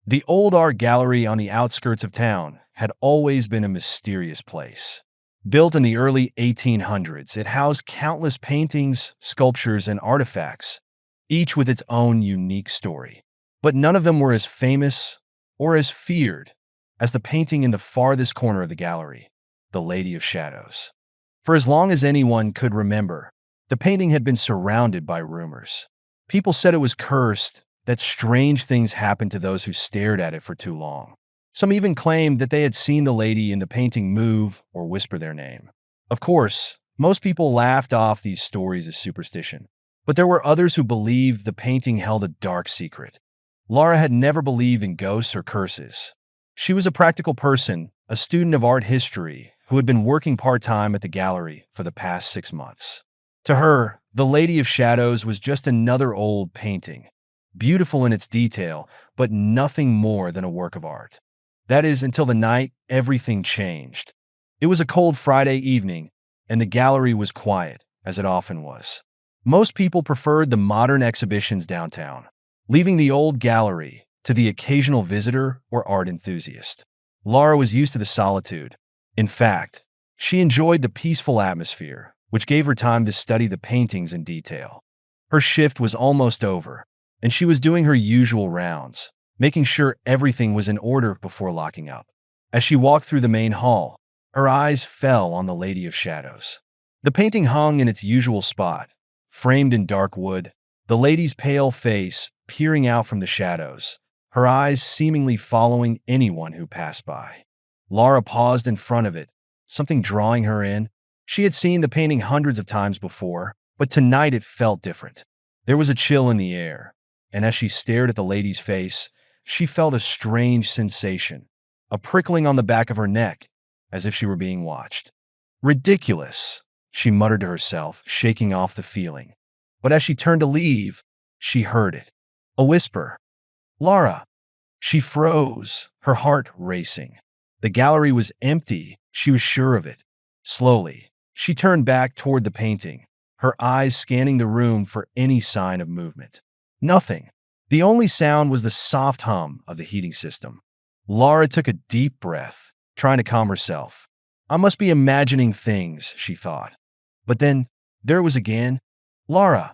The old art gallery on the outskirts of town had always been a mysterious place. Built in the early 1800s, it housed countless paintings, sculptures, and artifacts, each with its own unique story. But none of them were as famous or as feared as the painting in the farthest corner of the gallery, the Lady of Shadows. For as long as anyone could remember, the painting had been surrounded by rumors. People said it was cursed, that strange things happened to those who stared at it for too long. Some even claimed that they had seen the lady in the painting move or whisper their name. Of course, most people laughed off these stories as superstition, but there were others who believed the painting held a dark secret. Lara had never believed in ghosts or curses. She was a practical person, a student of art history, who had been working part-time at the gallery for the past 6 months. To her, the Lady of Shadows was just another old painting, beautiful in its detail, but nothing more than a work of art. That is, until the night everything changed. It was a cold Friday evening, and the gallery was quiet, as it often was. Most people preferred the modern exhibitions downtown, leaving the old gallery to the occasional visitor or art enthusiast. Lara was used to the solitude. In fact, she enjoyed the peaceful atmosphere, which gave her time to study the paintings in detail. Her shift was almost over, and she was doing her usual rounds, making sure everything was in order before locking up. As she walked through the main hall, her eyes fell on the Lady of Shadows. The painting hung in its usual spot, framed in dark wood, the lady's pale face peering out from the shadows, her eyes seemingly following anyone who passed by. Lara paused in front of it, something drawing her in. She had seen the painting hundreds of times before, but tonight it felt different. There was a chill in the air, and as she stared at the lady's face, she felt a strange sensation, a prickling on the back of her neck, as if she were being watched. Ridiculous, she muttered to herself, shaking off the feeling. But as she turned to leave, she heard it. A whisper. Lara. She froze, her heart racing. The gallery was empty, she was sure of it. Slowly, she turned back toward the painting, her eyes scanning the room for any sign of movement. Nothing. The only sound was the soft hum of the heating system. Lara took a deep breath, trying to calm herself. I must be imagining things, she thought. But then, there it was again. Lara.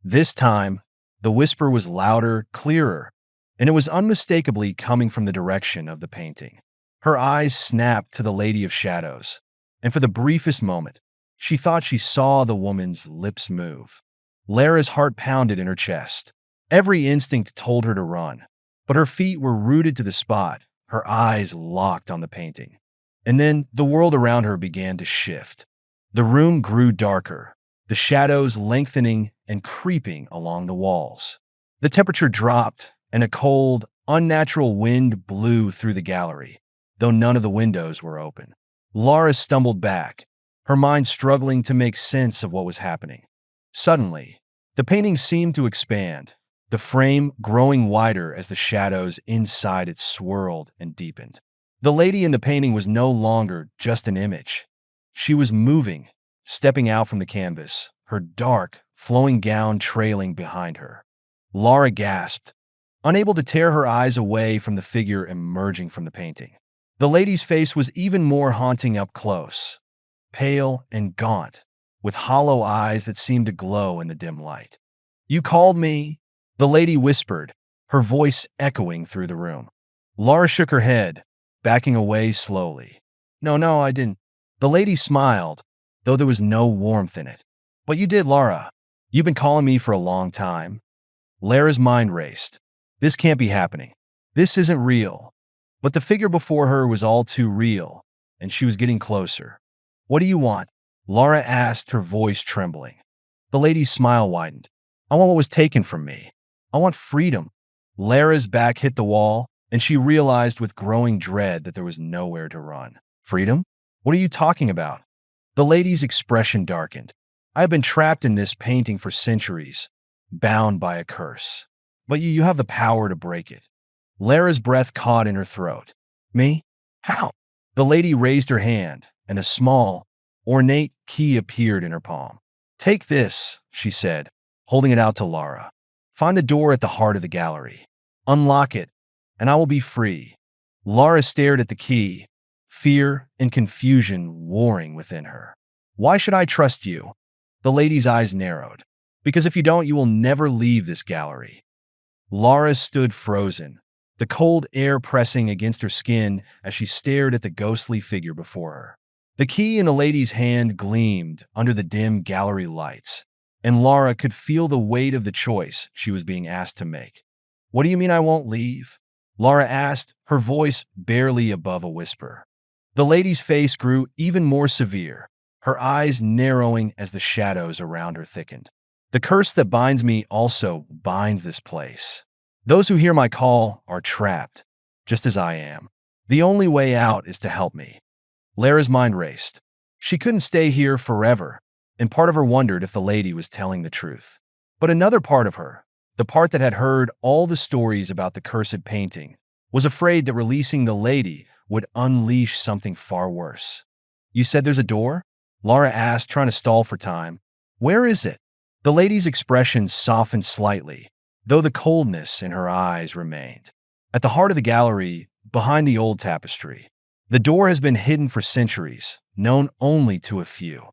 This time, the whisper was louder, clearer, and it was unmistakably coming from the direction of the painting. Her eyes snapped to the Lady of Shadows, and for the briefest moment, she thought she saw the woman's lips move. Lara's heart pounded in her chest. Every instinct told her to run, but her feet were rooted to the spot, her eyes locked on the painting. And then the world around her began to shift. The room grew darker, the shadows lengthening and creeping along the walls. The temperature dropped, and a cold, unnatural wind blew through the gallery, though none of the windows were open. Lara stumbled back, her mind struggling to make sense of what was happening. Suddenly, the painting seemed to expand, the frame growing wider as the shadows inside it swirled and deepened. The lady in the painting was no longer just an image. She was moving, stepping out from the canvas, her dark, flowing gown trailing behind her. Lara gasped, unable to tear her eyes away from the figure emerging from the painting. The lady's face was even more haunting up close, pale and gaunt, with hollow eyes that seemed to glow in the dim light. You called me? The lady whispered, her voice echoing through the room. Lara shook her head, backing away slowly. No, I didn't. The lady smiled, though there was no warmth in it. But you did, Lara. You've been calling me for a long time. Lara's mind raced. This can't be happening. This isn't real. But the figure before her was all too real, and she was getting closer. What do you want? Lara asked, her voice trembling. The lady's smile widened. I want what was taken from me. I want freedom. Lara's back hit the wall, and she realized with growing dread that there was nowhere to run. Freedom? What are you talking about? The lady's expression darkened. I have been trapped in this painting for centuries, bound by a curse. But you have the power to break it. Lara's breath caught in her throat. Me? How? The lady raised her hand, and a small, ornate key appeared in her palm. Take this, she said, holding it out to Lara. Find the door at the heart of the gallery. Unlock it, and I will be free. Lara stared at the key, fear and confusion warring within her. Why should I trust you? The lady's eyes narrowed. Because if you don't, you will never leave this gallery. Lara stood frozen, the cold air pressing against her skin as she stared at the ghostly figure before her. The key in the lady's hand gleamed under the dim gallery lights, and Lara could feel the weight of the choice she was being asked to make. What do you mean I won't leave? Lara asked, her voice barely above a whisper. The lady's face grew even more severe, her eyes narrowing as the shadows around her thickened. The curse that binds me also binds this place. Those who hear my call are trapped, just as I am. The only way out is to help me. Lara's mind raced. She couldn't stay here forever, and part of her wondered if the lady was telling the truth. But another part of her, the part that had heard all the stories about the cursed painting, was afraid that releasing the lady would unleash something far worse. You said there's a door? Lara asked, trying to stall for time. Where is it? The lady's expression softened slightly, though the coldness in her eyes remained. At the heart of the gallery, behind the old tapestry, the door has been hidden for centuries, known only to a few.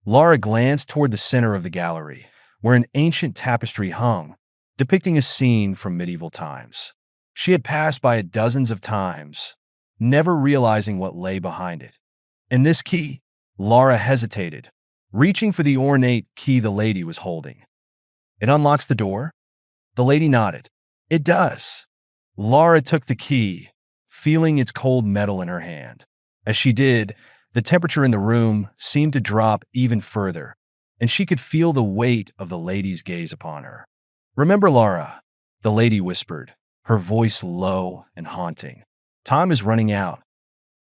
Lara glanced toward the center of the gallery, where an ancient tapestry hung, depicting a scene from medieval times. She had passed by it dozens of times, never realizing what lay behind it. And this key? Lara hesitated, reaching for the ornate key the lady was holding. It unlocks the door? The lady nodded. It does. Lara took the key, feeling its cold metal in her hand. As she did, the temperature in the room seemed to drop even further, and she could feel the weight of the lady's gaze upon her. Remember, Lara, the lady whispered, her voice low and haunting. Time is running out.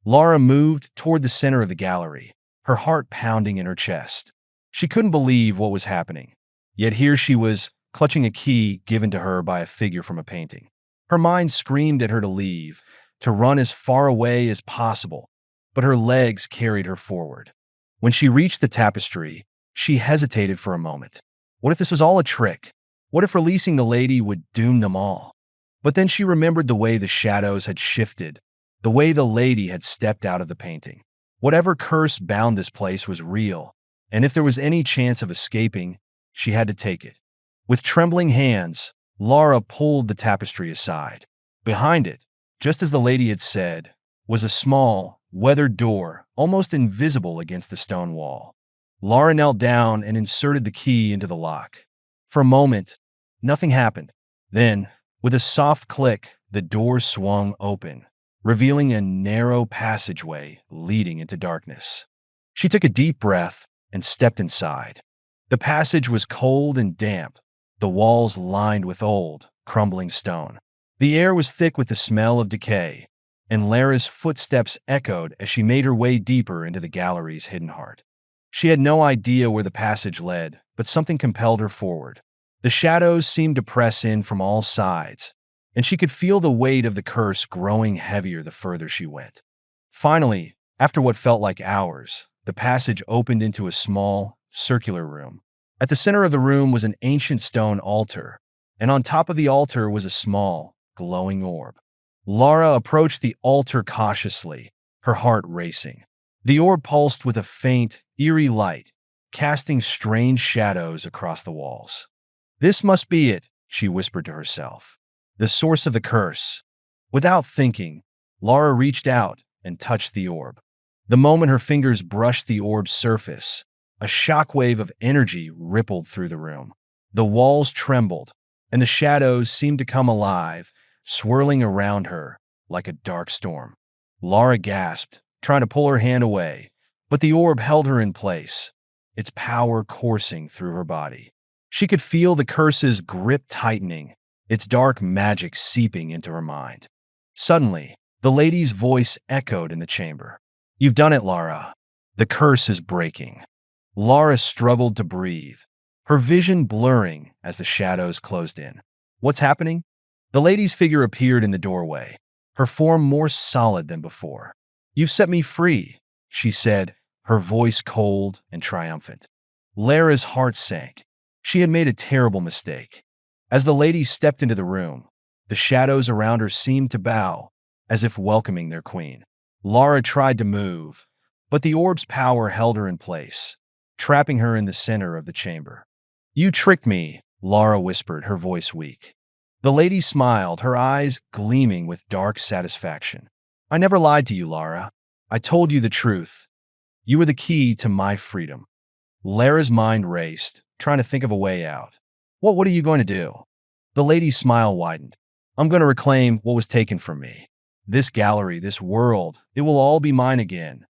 Lara moved toward the center of the gallery, her heart pounding in her chest. She couldn't believe what was happening. Yet here she was, clutching a key given to her by a figure from a painting. Her mind screamed at her to leave, to run as far away as possible, but her legs carried her forward. When she reached the tapestry, she hesitated for a moment. What if this was all a trick? What if releasing the lady would doom them all? But then she remembered the way the shadows had shifted, the way the lady had stepped out of the painting. Whatever curse bound this place was real, and if there was any chance of escaping, she had to take it. With trembling hands, Lara pulled the tapestry aside. Behind it, just as the lady had said, was a small, weathered door, almost invisible against the stone wall. Lara knelt down and inserted the key into the lock. For a moment, nothing happened. Then, with a soft click, the door swung open, revealing a narrow passageway leading into darkness. She took a deep breath and stepped inside. The passage was cold and damp, the walls lined with old, crumbling stone. The air was thick with the smell of decay, and Lara's footsteps echoed as she made her way deeper into the gallery's hidden heart. She had no idea where the passage led, but something compelled her forward. The shadows seemed to press in from all sides, and she could feel the weight of the curse growing heavier the further she went. Finally, after what felt like hours, the passage opened into a small, circular room. At the center of the room was an ancient stone altar, and on top of the altar was a small, glowing orb. Lara approached the altar cautiously, her heart racing. The orb pulsed with a faint, eerie light, casting strange shadows across the walls. This must be it, she whispered to herself. The source of the curse. Without thinking, Lara reached out and touched the orb. The moment her fingers brushed the orb's surface, a shockwave of energy rippled through the room. The walls trembled, and the shadows seemed to come alive, swirling around her like a dark storm. Lara gasped, trying to pull her hand away, but the orb held her in place, its power coursing through her body. She could feel the curse's grip tightening, its dark magic seeping into her mind. Suddenly, the lady's voice echoed in the chamber. You've done it, Lara. The curse is breaking. Lara struggled to breathe, her vision blurring as the shadows closed in. What's happening? The lady's figure appeared in the doorway, her form more solid than before. You've set me free, she said, her voice cold and triumphant. Lara's heart sank. She had made a terrible mistake. As the lady stepped into the room, The shadows around her seemed to bow, as if welcoming their queen. Lara tried to move, but the orb's power held her in place, trapping her in the center of the chamber. "You tricked me," Lara whispered, her voice weak. The lady smiled, her eyes gleaming with dark satisfaction. "I never lied to you, Lara. I told you the truth. You were the key to my freedom." Lara's mind raced, trying to think of a way out. What are you going to do?" The lady's smile widened. "I'm going to reclaim what was taken from me. This gallery, this world, it will all be mine again."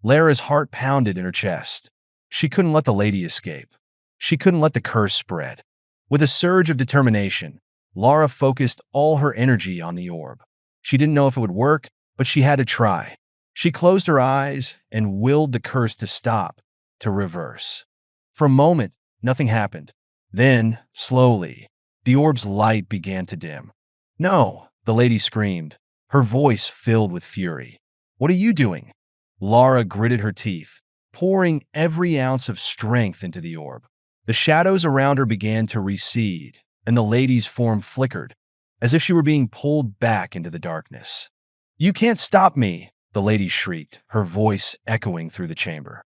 Lara's heart pounded in her chest. She couldn't let the lady escape. She couldn't let the curse spread. With a surge of determination, Lara focused all her energy on the orb. She didn't know if it would work, but she had to try. She closed her eyes and willed the curse to stop, to reverse. For a moment, nothing happened. Then, slowly, the orb's light began to dim. "No!" the lady screamed, her voice filled with fury. "What are you doing?" Lara gritted her teeth, pouring every ounce of strength into the orb. The shadows around her began to recede, and the lady's form flickered, as if she were being pulled back into the darkness. "You can't stop me!" the lady shrieked, her voice echoing through the chamber.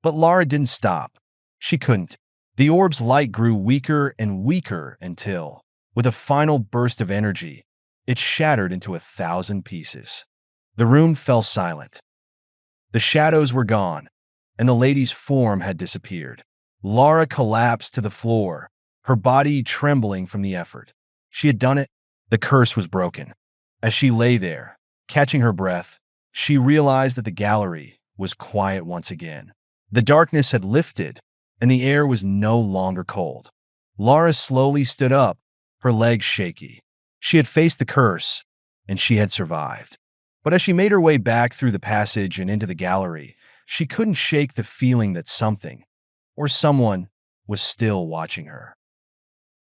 But Lara didn't stop. She couldn't. The orb's light grew weaker and weaker until, with a final burst of energy, it shattered into 1,000 pieces. The room fell silent. The shadows were gone, and the lady's form had disappeared. Lara collapsed to the floor, her body trembling from the effort. She had done it. The curse was broken. As she lay there, catching her breath, she realized that the gallery was quiet once again. The darkness had lifted, and the air was no longer cold. Lara slowly stood up, her legs shaky. She had faced the curse, and she had survived. But as she made her way back through the passage and into the gallery, she couldn't shake the feeling that something, or someone, was still watching her.